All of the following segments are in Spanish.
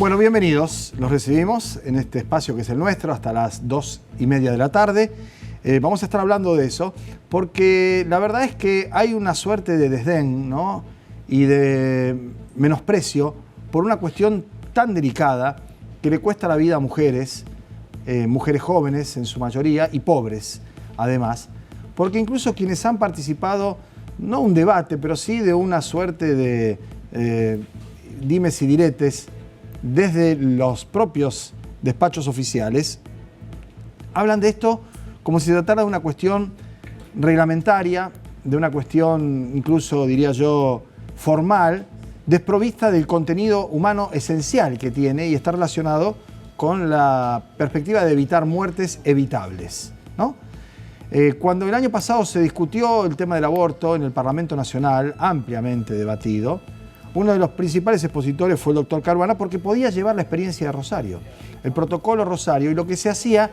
Bueno, bienvenidos. Los recibimos en este espacio que es el nuestro hasta las 2:30 de la tarde. Vamos a estar hablando de eso porque la verdad es que hay una suerte de desdén, ¿no? Y de menosprecio por una cuestión tan delicada que le cuesta la vida a mujeres, mujeres jóvenes en su mayoría y pobres además, porque incluso quienes han participado, no un debate, pero sí de una suerte de dimes y diretes desde los propios despachos oficiales, hablan de esto como si se tratara de una cuestión reglamentaria, de una cuestión incluso, diría yo, formal, desprovista del contenido humano esencial que tiene y está relacionado con la perspectiva de evitar muertes evitables, ¿no? Cuando el año pasado se discutió el tema del aborto en el Parlamento Nacional, ampliamente debatido, uno de los principales expositores fue el doctor Caruana porque podía llevar la experiencia de Rosario, el protocolo Rosario y lo que se hacía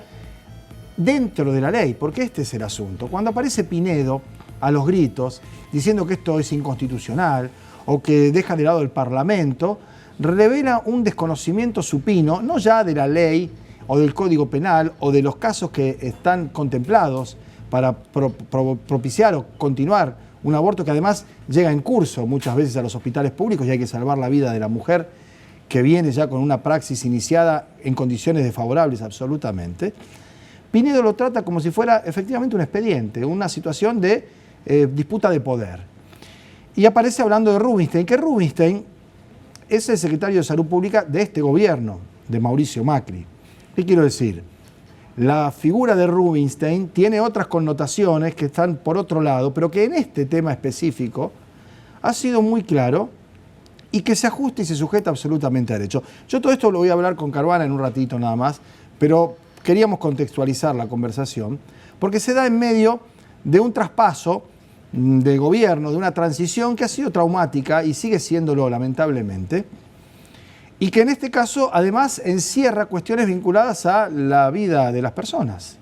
dentro de la ley, porque este es el asunto. Cuando aparece Pinedo a los gritos diciendo que esto es inconstitucional o que deja de lado el Parlamento, revela un desconocimiento supino, no ya de la ley o del Código Penal o de los casos que están contemplados para propiciar o continuar un aborto que además llega en curso muchas veces a los hospitales públicos y hay que salvar la vida de la mujer que viene ya con una praxis iniciada en condiciones desfavorables absolutamente. Pinedo lo trata como si fuera efectivamente un expediente, una situación de disputa de poder. Y aparece hablando de Rubinstein, que Rubinstein es el secretario de Salud Pública de este gobierno, de Mauricio Macri. ¿Qué quiero decir? La figura de Rubinstein tiene otras connotaciones que están por otro lado, pero que en este tema específico ha sido muy claro y que se ajusta y se sujeta absolutamente a derecho. Yo todo esto lo voy a hablar con Caruana en un ratito nada más, pero queríamos contextualizar la conversación porque se da en medio de un traspaso de gobierno, de una transición que ha sido traumática y sigue siéndolo lamentablemente, y que en este caso además encierra cuestiones vinculadas a la vida de las personas.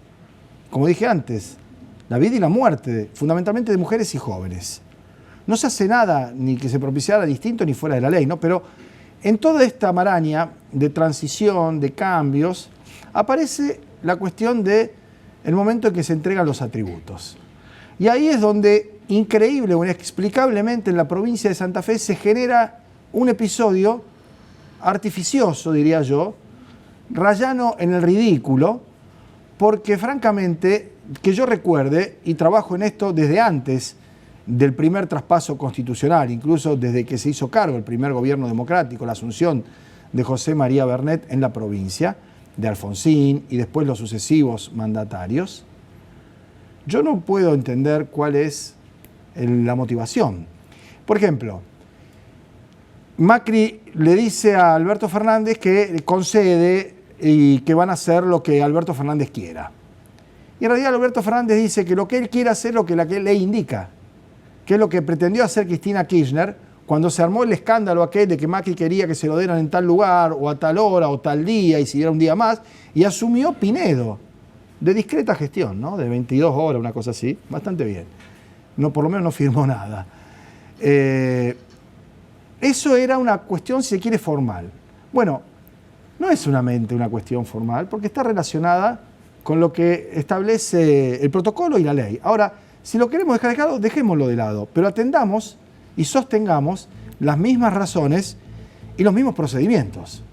Como dije antes, la vida y la muerte, fundamentalmente de mujeres y jóvenes. No se hace nada ni que se propiciara distinto ni fuera de la ley, ¿no? Pero en toda esta maraña de transición, de cambios, aparece la cuestión del momento en que se entregan los atributos. Y ahí es donde, increíble o inexplicablemente, en la provincia de Santa Fe se genera un episodio artificioso, diría yo, rayano en el ridículo, porque francamente, que yo recuerde, y trabajo en esto desde antes del primer traspaso constitucional, incluso desde que se hizo cargo el primer gobierno democrático, la asunción de José María Bernet en la provincia, de Alfonsín y después los sucesivos mandatarios, yo no puedo entender cuál es la motivación. Por ejemplo, Macri le dice a Alberto Fernández que concede y que van a hacer lo que Alberto Fernández quiera. Y en realidad Alberto Fernández dice que lo que él quiere hacer es lo que la ley indica, que es lo que pretendió hacer Cristina Kirchner cuando se armó el escándalo aquel de que Macri quería que se lo dieran en tal lugar o a tal hora o tal día y si diera un día más, y asumió Pinedo, de discreta gestión, ¿no? De 22 horas, una cosa así, bastante bien. No, por lo menos no firmó nada. Eso era una cuestión, si se quiere, formal. Bueno, no es solamente una cuestión formal, porque está relacionada con lo que establece el protocolo y la ley. Ahora, si lo queremos dejar de lado, dejémoslo de lado, pero atendamos y sostengamos las mismas razones y los mismos procedimientos.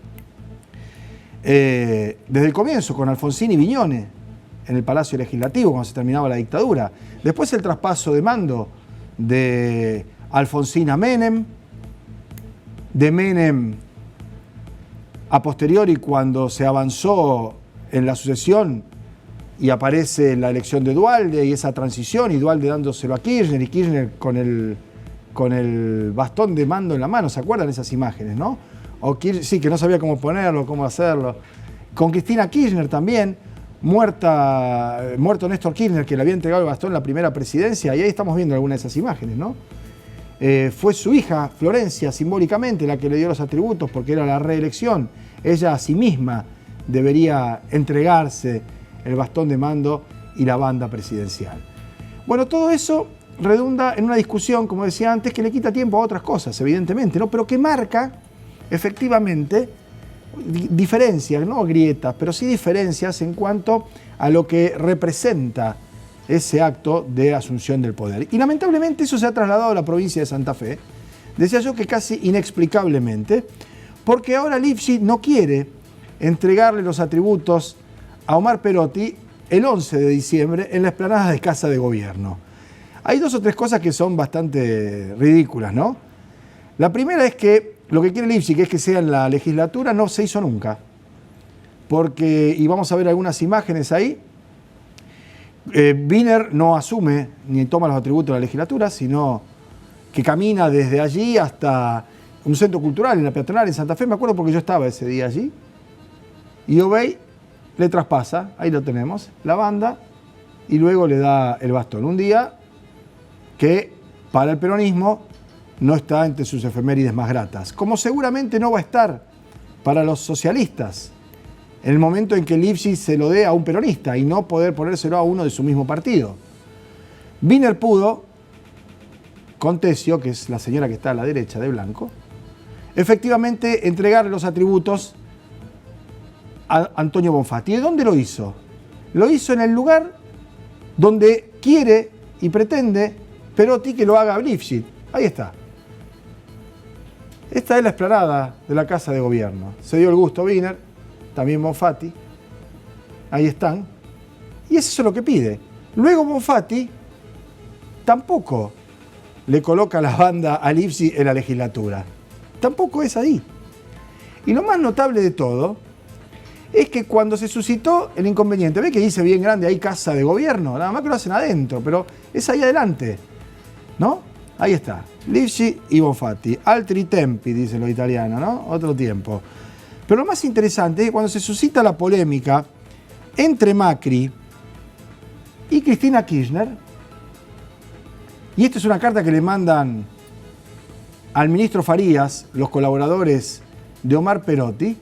Desde el comienzo, con Alfonsín y Viñone, en el Palacio Legislativo, cuando se terminaba la dictadura. Después el traspaso de mando de Alfonsín a Menem, de Menem a posteriori cuando se avanzó en la sucesión y aparece la elección de Duhalde y esa transición, y Duhalde dándoselo a Kirchner y Kirchner con el bastón de mando en la mano. ¿Se acuerdan esas imágenes, no? Sí, que no sabía cómo ponerlo, cómo hacerlo. Con Cristina Kirchner también, muerto Néstor Kirchner, que le había entregado el bastón en la primera presidencia, y ahí estamos viendo algunas de esas imágenes, ¿no? Fue su hija, Florencia, simbólicamente, la que le dio los atributos porque era la reelección. Ella a sí misma debería entregarse el bastón de mando y la banda presidencial. Bueno, todo eso redunda en una discusión, como decía antes, que le quita tiempo a otras cosas, evidentemente, ¿no? Pero que marca, efectivamente, diferencias, no grietas, pero sí diferencias en cuanto a lo que representa ese acto de asunción del poder. Y lamentablemente eso se ha trasladado a la provincia de Santa Fe, decía yo que casi inexplicablemente, porque ahora Lifshitz no quiere entregarle los atributos a Omar Perotti el 11 de diciembre en la explanada de Casa de Gobierno. Hay dos o tres cosas que son bastante ridículas, ¿no? La primera es que lo que quiere Lifshitz, que es que sea en la legislatura, no se hizo nunca. Porque, y vamos a ver algunas imágenes ahí, Wiener no asume ni toma los atributos de la legislatura, sino que camina desde allí hasta un centro cultural en la peatonal en Santa Fe. Me acuerdo porque yo estaba ese día allí. Y Obey le traspasa, ahí lo tenemos, la banda, y luego le da el bastón. Un día que para el peronismo no está entre sus efemérides más gratas, como seguramente no va a estar para los socialistas, en el momento en que Lifshitz se lo dé a un peronista y no poder ponérselo a uno de su mismo partido. Wiener pudo, con Tesio, que es la señora que está a la derecha de blanco, efectivamente entregarle los atributos a Antonio Bonfatti. ¿Y dónde lo hizo? Lo hizo en el lugar donde quiere y pretende Perotti que lo haga Lifshitz. Ahí está. Esta es la explanada de la Casa de Gobierno. Se dio el gusto Wiener, también Bonfatti. Ahí están. Y eso es lo que pide. Luego Bonfatti tampoco le coloca la banda a Lifshitz en la legislatura. Tampoco es ahí. Y lo más notable de todo es que cuando se suscitó el inconveniente, ve que dice bien grande ahí Casa de Gobierno, nada más que lo hacen adentro, pero es ahí adelante, ¿no? Ahí está, Lifshitz y Bonfatti, altri tempi, dicen los italianos, ¿no? Otro tiempo. Pero lo más interesante es que cuando se suscita la polémica entre Macri y Cristina Kirchner, y esta es una carta que le mandan al ministro Farías, los colaboradores de Omar Perotti,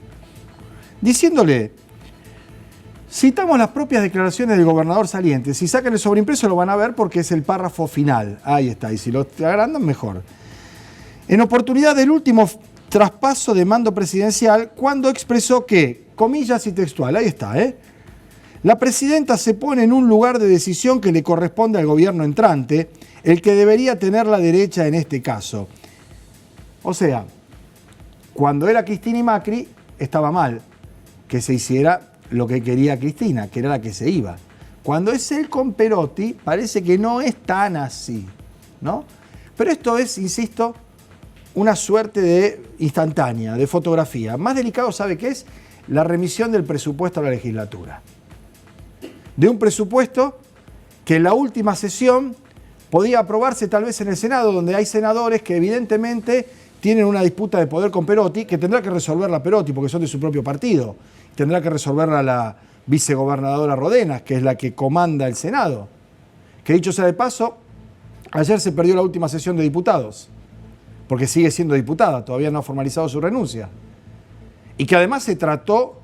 diciéndole, citamos las propias declaraciones del gobernador saliente, si sacan el sobreimpreso lo van a ver porque es el párrafo final, ahí está, y si lo agrandan mejor. En oportunidad del último traspaso de mando presidencial, cuando expresó que, comillas y textual, ahí está, la presidenta se pone en un lugar de decisión que le corresponde al gobierno entrante, el que debería tener la derecha en este caso. O sea, cuando era Cristina y Macri, estaba mal que se hiciera lo que quería Cristina, que era la que se iba. Cuando es él con Perotti, parece que no es tan así, ¿no? Pero esto es, insisto, una suerte de instantánea, de fotografía. Más delicado, ¿sabe qué es? La remisión del presupuesto a la legislatura. De un presupuesto que en la última sesión podía aprobarse tal vez en el Senado, donde hay senadores que evidentemente tienen una disputa de poder con Perotti, que tendrá que resolverla Perotti, porque son de su propio partido. Tendrá que resolverla la vicegobernadora Rodenas, que es la que comanda el Senado. Que dicho sea de paso, ayer se perdió la última sesión de diputados, porque sigue siendo diputada, todavía no ha formalizado su renuncia. Y que además se trató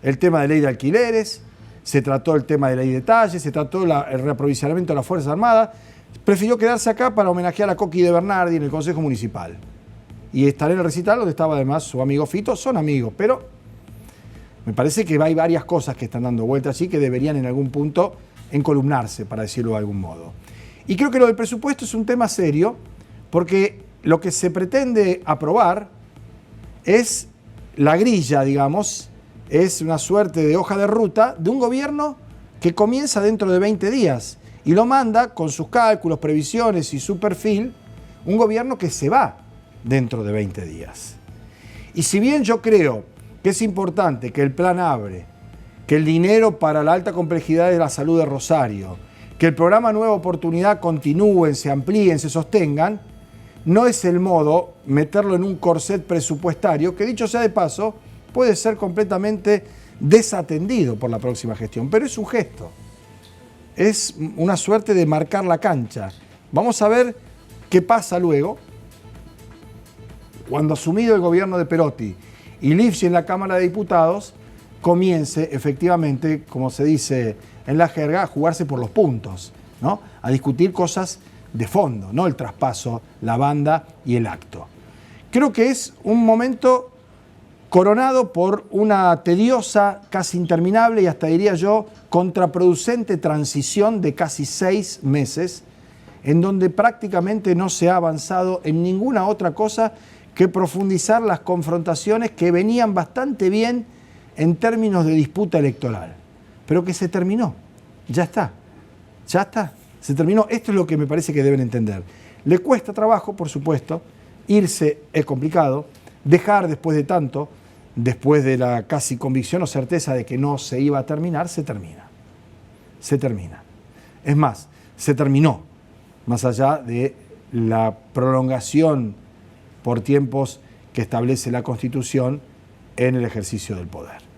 el tema de ley de alquileres, se trató el tema de ley de detalles, se trató el reaprovisionamiento de las Fuerzas Armadas. Prefirió quedarse acá para homenajear a Coqui de Bernardi en el Consejo Municipal. Y estaré en el recital donde estaba además su amigo Fito, son amigos, pero me parece que hay varias cosas que están dando vueltas así que deberían en algún punto encolumnarse, para decirlo de algún modo. Y creo que lo del presupuesto es un tema serio, porque lo que se pretende aprobar es la grilla, digamos, es una suerte de hoja de ruta de un gobierno que comienza dentro de 20 días y lo manda con sus cálculos, previsiones y su perfil, un gobierno que se va dentro de 20 días. Y si bien yo creo que es importante que el plan ABRE, que el dinero para la alta complejidad de la salud de Rosario, que el programa Nueva Oportunidad continúen, se amplíen, se sostengan, no es el modo meterlo en un corset presupuestario que, dicho sea de paso, puede ser completamente desatendido por la próxima gestión, pero es un gesto, es una suerte de marcar la cancha. Vamos a ver qué pasa luego, cuando asumido el gobierno de Perotti y Lifshitz en la Cámara de Diputados, comience efectivamente, como se dice en la jerga, a jugarse por los puntos, ¿no? A discutir cosas de fondo, no el traspaso, la banda y el acto. Creo que es un momento coronado por una tediosa, casi interminable y hasta diría yo, contraproducente transición de casi 6 meses, en donde prácticamente no se ha avanzado en ninguna otra cosa que profundizar las confrontaciones que venían bastante bien en términos de disputa electoral, pero que se terminó. Ya está, se terminó. Esto es lo que me parece que deben entender. Le cuesta trabajo, por supuesto, irse es complicado, dejar después de tanto, después de la casi convicción o certeza de que no se iba a terminar, se termina. Se termina. Es más, se terminó, más allá de la prolongación por tiempos que establece la Constitución en el ejercicio del poder.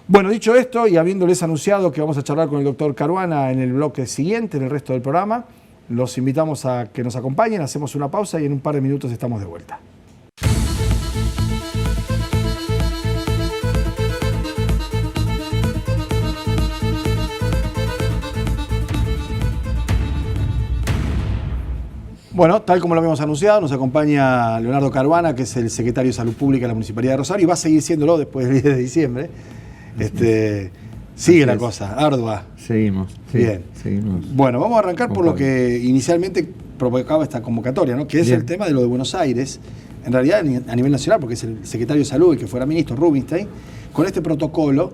Bueno, dicho esto, y habiéndoles anunciado que vamos a charlar con el doctor Caruana en el bloque siguiente, en el resto del programa, los invitamos a que nos acompañen, hacemos una pausa y en un par de minutos estamos de vuelta. Bueno, tal como lo habíamos anunciado, nos acompaña Leonardo Caruana, que es el secretario de Salud Pública de la Municipalidad de Rosario, y va a seguir siéndolo después del 10 de diciembre. Sigue la cosa, ardua. Seguimos. Sí, bien. Seguimos. Bueno, vamos a arrancar por lo que inicialmente provocaba esta convocatoria, ¿no? Que es el tema de lo de Buenos Aires, en realidad a nivel nacional, porque es el secretario de Salud, el que fuera ministro, Rubinstein, con este protocolo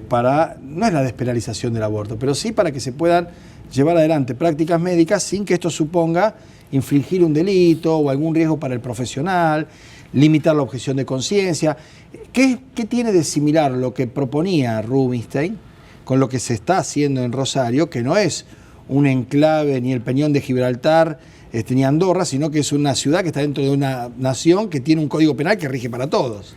para, no es la despenalización del aborto, pero sí para que se puedan llevar adelante prácticas médicas sin que esto suponga infligir un delito o algún riesgo para el profesional, limitar la objeción de conciencia. ¿Qué tiene de similar lo que proponía Rubinstein con lo que se está haciendo en Rosario, que no es un enclave ni el Peñón de Gibraltar ni Andorra, sino que es una ciudad que está dentro de una nación que tiene un código penal que rige para todos?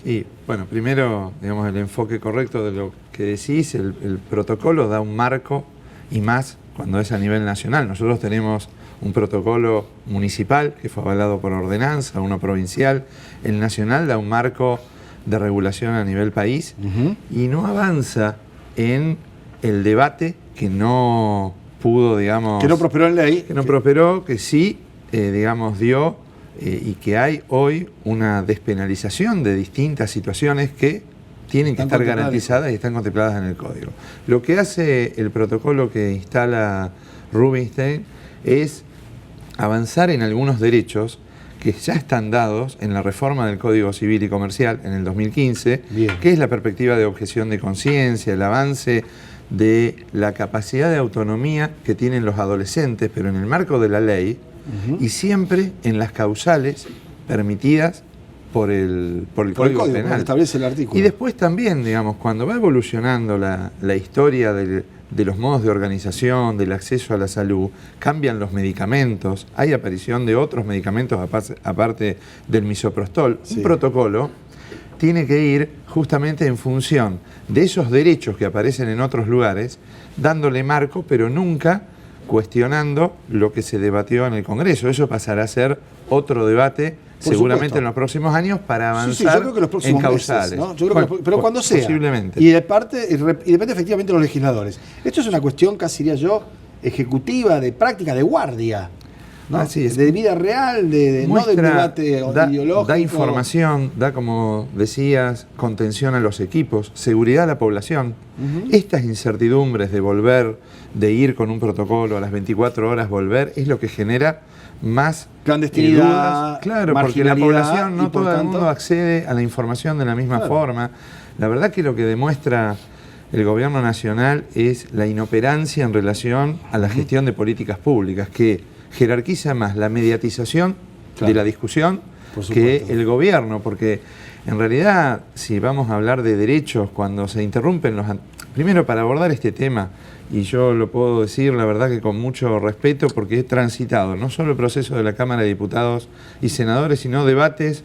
Sí, bueno, primero, digamos, el enfoque correcto de lo que decís, el protocolo da un marco, y más cuando es a nivel nacional. Nosotros tenemos un protocolo municipal que fue avalado por ordenanza, uno provincial. El nacional da un marco de regulación a nivel país y no avanza en el debate que no pudo, digamos... Que no prosperó en ley. Que no prosperó, que sí, digamos, dio y que hay hoy una despenalización de distintas situaciones que tienen que estar garantizadas y están contempladas en el código. Lo que hace el protocolo que instala Rubinstein es avanzar en algunos derechos que ya están dados en la reforma del Código Civil y Comercial en el 2015, que es la perspectiva de objeción de conciencia, el avance de la capacidad de autonomía que tienen los adolescentes, pero en el marco de la ley, y siempre en las causales permitidas por el Código Penal. Establece el artículo. Y después también, digamos, cuando va evolucionando la historia de los modos de organización, del acceso a la salud, cambian los medicamentos, hay aparición de otros medicamentos aparte del misoprostol. Sí. Un protocolo tiene que ir justamente en función de esos derechos que aparecen en otros lugares, dándole marco, pero nunca cuestionando lo que se debatió en el Congreso. Eso pasará a ser otro debate seguramente en los próximos años para avanzar, yo creo que los próximos en causales. Meses, ¿no? Yo creo que pero cuando sea. Posiblemente. Y depende efectivamente de los legisladores. Esto es una cuestión, casi diría yo, ejecutiva, de práctica, de guardia. ¿No? Así es. De vida real, no del debate ideológico. Da información, da, como decías, contención a los equipos, seguridad a la población. Estas incertidumbres de volver, de ir con un protocolo a las 24 horas, volver, es lo que genera más clandestinidad, dudas. Claro, porque la población, no todo el mundo accede a la información de la misma forma. La verdad que lo que demuestra el gobierno nacional es la inoperancia en relación a la gestión de políticas públicas, que jerarquiza más la mediatización de la discusión que el gobierno, porque en realidad, si vamos a hablar de derechos, cuando se interrumpen los... Primero, para abordar este tema, y yo lo puedo decir, la verdad que con mucho respeto, porque he transitado no solo el proceso de la Cámara de Diputados y Senadores, sino debates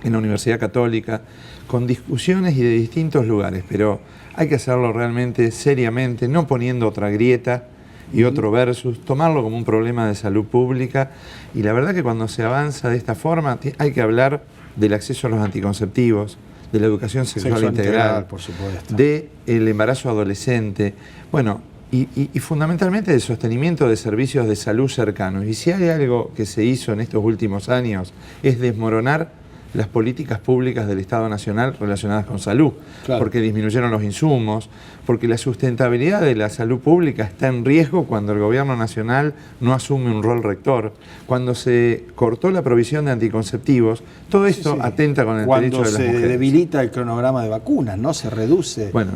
en la Universidad Católica, con discusiones y de distintos lugares, pero hay que hacerlo realmente seriamente, no poniendo otra grieta y otro versus, tomarlo como un problema de salud pública. Y la verdad que cuando se avanza de esta forma hay que hablar del acceso a los anticonceptivos, de la educación sexual integral, por supuesto, del embarazo adolescente, bueno, y fundamentalmente del sostenimiento de servicios de salud cercanos. Y si hay algo que se hizo en estos últimos años es desmoronar las políticas públicas del Estado Nacional relacionadas con salud, porque disminuyeron los insumos, porque la sustentabilidad de la salud pública está en riesgo cuando el gobierno nacional no asume un rol rector, cuando se cortó la provisión de anticonceptivos, todo esto atenta con el derecho de las mujeres. Cuando se debilita el cronograma de vacunas, ¿no? Se reduce. Bueno,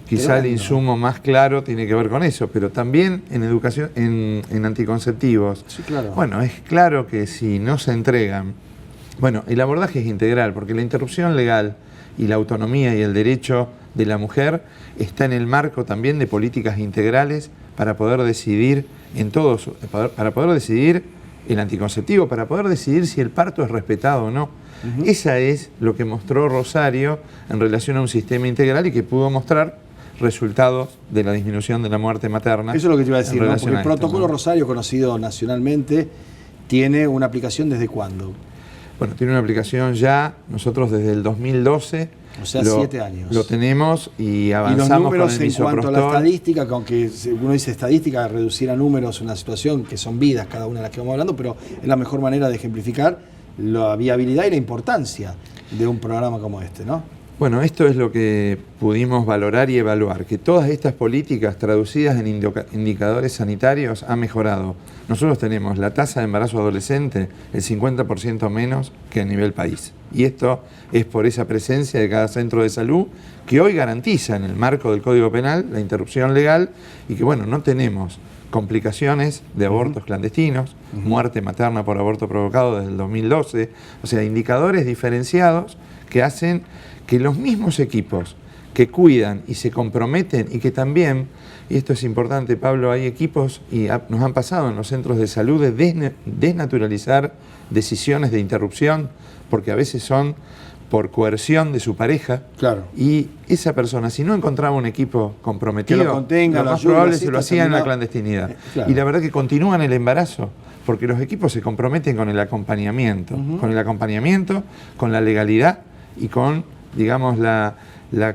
quizá el insumo más claro tiene que ver con eso, pero también en educación, en anticonceptivos. Sí, claro. Bueno, es claro que si no se entregan. Bueno, el abordaje es integral, porque la interrupción legal y la autonomía y el derecho de la mujer está en el marco también de políticas integrales para poder decidir para poder decidir el anticonceptivo, para poder decidir si el parto es respetado o no. Esa es lo que mostró Rosario en relación a un sistema integral y que pudo mostrar resultados de la disminución de la muerte materna. Eso es lo que te iba a decir, ¿no? Porque el protocolo Rosario, conocido nacionalmente, tiene una aplicación ¿desde cuándo? Bueno, tiene una aplicación ya, nosotros desde el 2012. O sea, 7 años. Lo tenemos y avanzamos. Y los números con el en cuanto a la estadística, que aunque uno dice estadística, reducir a números una situación que son vidas cada una de las que vamos hablando, pero es la mejor manera de ejemplificar la viabilidad y la importancia de un programa como este, ¿no? Bueno, esto es lo que pudimos valorar y evaluar, que todas estas políticas traducidas en indicadores sanitarios han mejorado. Nosotros tenemos la tasa de embarazo adolescente el 50% menos que a nivel país. Y esto es por esa presencia de cada centro de salud que hoy garantiza en el marco del Código Penal la interrupción legal y que, bueno, no tenemos complicaciones de abortos clandestinos, muerte materna por aborto provocado desde el 2012, o sea, indicadores diferenciados que hacen que los mismos equipos que cuidan y se comprometen y que también, y esto es importante, Pablo, hay equipos y nos han pasado en los centros de salud de desnaturalizar decisiones de interrupción, porque a veces son por coerción de su pareja. Claro. Y esa persona, si no encontraba un equipo comprometido, que lo contenga, lo más probable se lo hacía en la clandestinidad. Claro. Y la verdad que continúan el embarazo, porque los equipos se comprometen con el acompañamiento, con la legalidad y con, digamos, la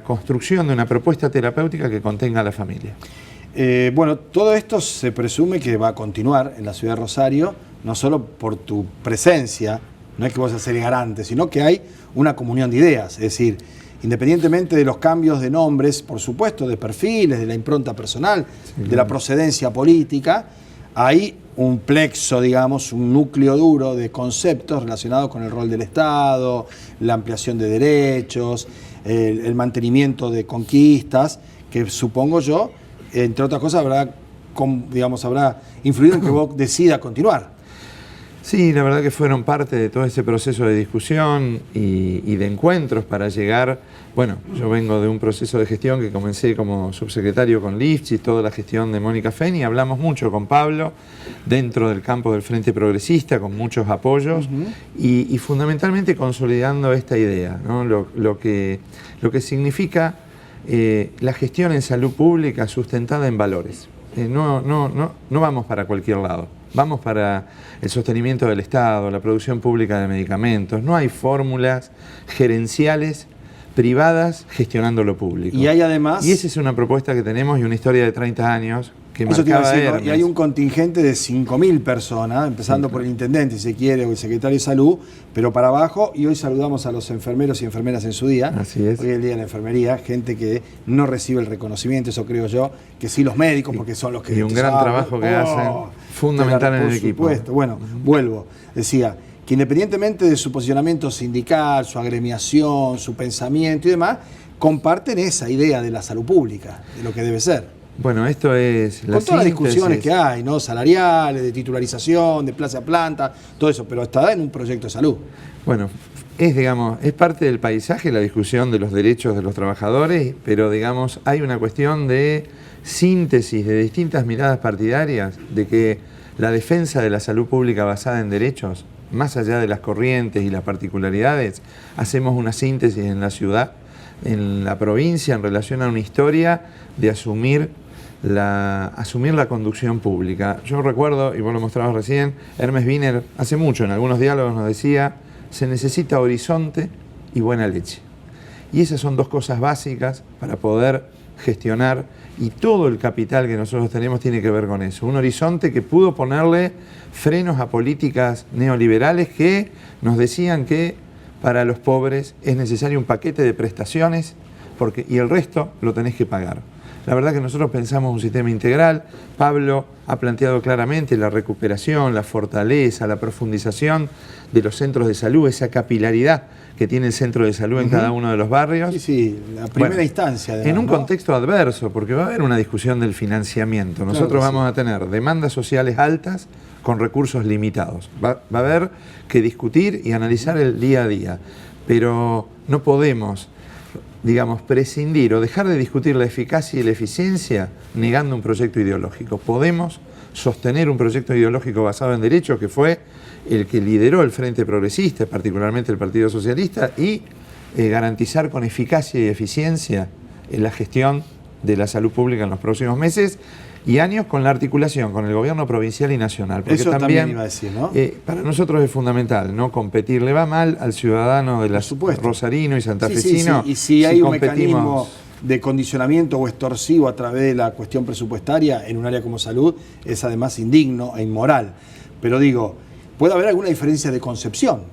construcción de una propuesta terapéutica que contenga a la familia. Bueno, todo esto se presume que va a continuar en la ciudad de Rosario, no solo por tu presencia, no es que vos seas el garante, sino que hay una comunión de ideas, es decir, independientemente de los cambios de nombres, por supuesto, de perfiles, de la impronta personal, de la procedencia política, hay un plexo, digamos, un núcleo duro de conceptos relacionados con el rol del Estado, la ampliación de derechos, el mantenimiento de conquistas, que supongo yo, entre otras cosas, habrá influido en que vos decidas continuar. Sí, la verdad que fueron parte de todo ese proceso de discusión y de encuentros para llegar. Bueno, yo vengo de un proceso de gestión que comencé como subsecretario con Lifchitz, toda la gestión de Mónica Feni, hablamos mucho con Pablo, dentro del campo del Frente Progresista, con muchos apoyos, y fundamentalmente consolidando esta idea, ¿no? Lo que significa la gestión en salud pública sustentada en valores. No vamos para cualquier lado. Vamos para el sostenimiento del Estado, la producción pública de medicamentos. No hay fórmulas gerenciales privadas gestionando lo público. Y hay además... Y esa es una propuesta que tenemos y una historia de 30 años que marcaba Hermes. Y hay un contingente de 5.000 personas, empezando por el intendente, si se quiere, o el secretario de Salud, pero para abajo, y hoy saludamos a los enfermeros y enfermeras en su día. Así es. Hoy es el día de la enfermería, gente que no recibe el reconocimiento, eso creo yo, que sí los médicos, porque son los que... Y un gran trabajo que hacen, fundamental en el equipo. Por supuesto. Bueno, vuelvo, decía que independientemente de su posicionamiento sindical, su agremiación, su pensamiento y demás, comparten esa idea de la salud pública, de lo que debe ser. Bueno, esto es la con todas las discusiones que hay, ¿no? Salariales, de titularización, de plaza a planta, todo eso, pero está en un proyecto de salud. Bueno, es parte del paisaje la discusión de los derechos de los trabajadores, pero digamos, hay una cuestión de síntesis de distintas miradas partidarias, de que la defensa de la salud pública basada en derechos, más allá de las corrientes y las particularidades, hacemos una síntesis en la ciudad, en la provincia, en relación a una historia de asumir la conducción pública. Yo recuerdo, y vos lo mostrabas recién, Hermes Wiener hace mucho en algunos diálogos nos decía, se necesita horizonte y buena leche. Y esas son dos cosas básicas para poder gestionar, y todo el capital que nosotros tenemos tiene que ver con eso. Un horizonte que pudo ponerle frenos a políticas neoliberales que nos decían que para los pobres es necesario un paquete de prestaciones y el resto lo tenés que pagar. La verdad que nosotros pensamos un sistema integral. Pablo ha planteado claramente la recuperación, la fortaleza, la profundización de los centros de salud, esa capilaridad que tiene el centro de salud en cada uno de los barrios. Sí, sí, la primera instancia. Además, en un contexto adverso, porque va a haber una discusión del financiamiento. Nosotros vamos a tener demandas sociales altas con recursos limitados. Va a haber que discutir y analizar el día a día, pero no podemos, digamos, prescindir o dejar de discutir la eficacia y la eficiencia negando un proyecto ideológico. Podemos sostener un proyecto ideológico basado en derechos, que fue el que lideró el Frente Progresista, particularmente el Partido Socialista, y garantizar con eficacia y eficiencia la gestión de la salud pública en los próximos meses y años, con la articulación con el gobierno provincial y nacional. Porque eso también iba a decir, ¿no? Para nosotros es fundamental no competir. Le va mal al ciudadano de rosarino y santafesino. Sí. Y si hay un mecanismo de condicionamiento o extorsivo a través de la cuestión presupuestaria en un área como salud, es además indigno e inmoral. Pero digo, puede haber alguna diferencia de concepción,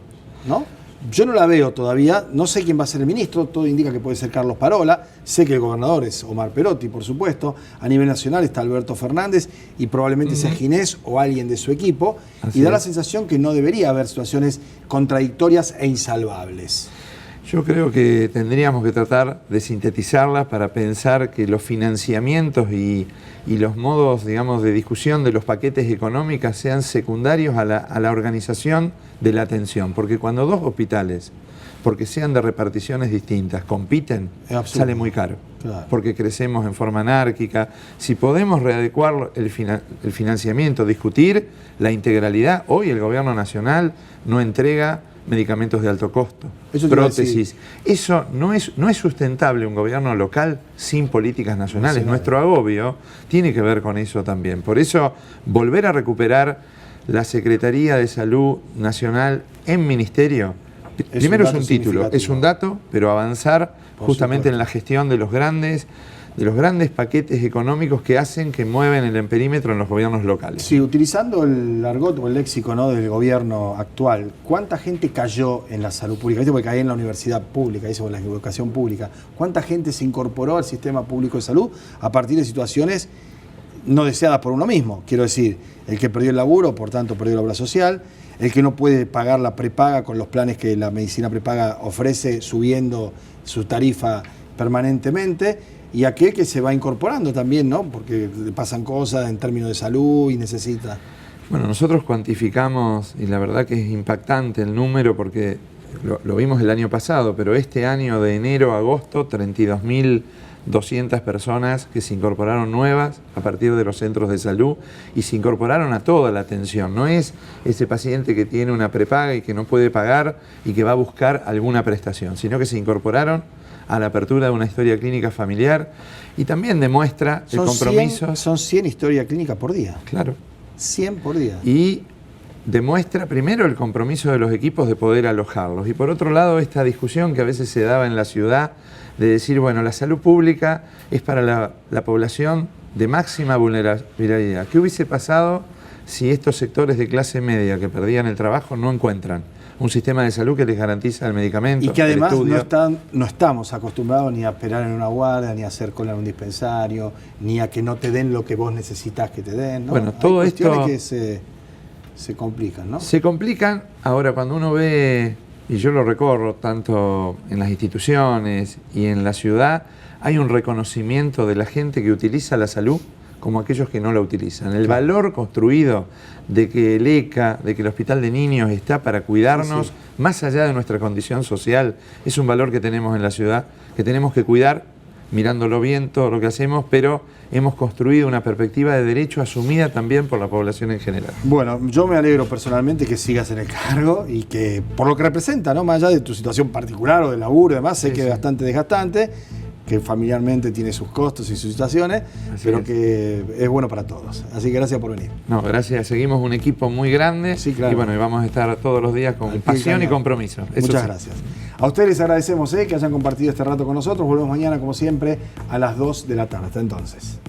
¿no? Yo no la veo todavía, no sé quién va a ser el ministro, todo indica que puede ser Carlos Parola, sé que el gobernador es Omar Perotti, por supuesto, a nivel nacional está Alberto Fernández y probablemente sea Ginés o alguien de su equipo, y da la sensación que no debería haber situaciones contradictorias e insalvables. Yo creo que tendríamos que tratar de sintetizarlas para pensar que los financiamientos y los modos, digamos, de discusión de los paquetes económicos sean secundarios a la organización de la atención. Porque cuando dos hospitales, porque sean de reparticiones distintas, compiten, sale muy caro. Claro. Porque crecemos en forma anárquica. Si podemos readecuar el financiamiento, discutir la integralidad, hoy el gobierno nacional no entrega medicamentos de alto costo, prótesis. Eso no es sustentable un gobierno local sin políticas nacionales. Nuestro agobio tiene que ver con eso también. Por eso, volver a recuperar la Secretaría de Salud Nacional en ministerio, primero es un título, es un dato, pero avanzar justamente en la gestión de los grandes paquetes económicos que hacen, que mueven el perímetro en los gobiernos locales. Sí, utilizando el argot o el léxico, ¿no?, del gobierno actual, ¿cuánta gente cayó en la salud pública? ¿Viste? Porque caí en la universidad pública, o en la educación pública. ¿Cuánta gente se incorporó al sistema público de salud a partir de situaciones no deseadas por uno mismo? Quiero decir, el que perdió el laburo, por tanto perdió la obra social, el que no puede pagar la prepaga con los planes que la medicina prepaga ofrece, subiendo su tarifa permanentemente, y aquel que se va incorporando también, ¿no?, porque le pasan cosas en términos de salud y necesita. Bueno, nosotros cuantificamos, y la verdad que es impactante el número, porque lo vimos el año pasado, pero este año de enero a agosto, 32.200 personas que se incorporaron nuevas a partir de los centros de salud y se incorporaron a toda la atención. No es ese paciente que tiene una prepaga y que no puede pagar y que va a buscar alguna prestación, sino que se incorporaron a la apertura de una historia clínica familiar, y también demuestra el compromiso. Son 100 historias clínicas por día. Claro. 100 por día. Y demuestra primero el compromiso de los equipos de poder alojarlos, y por otro lado esta discusión que a veces se daba en la ciudad de decir, bueno, la salud pública es para la población de máxima vulnerabilidad. ¿Qué hubiese pasado si estos sectores de clase media que perdían el trabajo no encuentran un sistema de salud que les garantiza el medicamento, y que además no estamos acostumbrados ni a esperar en una guardia, ni a hacer cola en un dispensario, ni a que no te den lo que vos necesitas que te den, ¿no? Bueno, todo esto que se complican, ¿no? Se complican. Ahora, cuando uno ve, y yo lo recorro tanto en las instituciones y en la ciudad, hay un reconocimiento de la gente que utiliza la salud como aquellos que no la utilizan. El valor construido de que el ECA, de que el Hospital de Niños está para cuidarnos, más allá de nuestra condición social, es un valor que tenemos en la ciudad, que tenemos que cuidar, mirándolo bien todo lo que hacemos, pero hemos construido una perspectiva de derecho asumida también por la población en general. Bueno, yo me alegro personalmente que sigas en el cargo y que, por lo que representa, ¿no?, más allá de tu situación particular o de laburo y demás, sé que es bastante desgastante, que familiarmente tiene sus costos y sus situaciones, pero que es bueno para todos. Así que gracias por venir. No, gracias. Seguimos un equipo muy grande, y bueno, y vamos a estar todos los días con pasión y compromiso. Muchas gracias. A ustedes les agradecemos que hayan compartido este rato con nosotros. Volvemos mañana, como siempre, a las 2 de la tarde. Hasta entonces.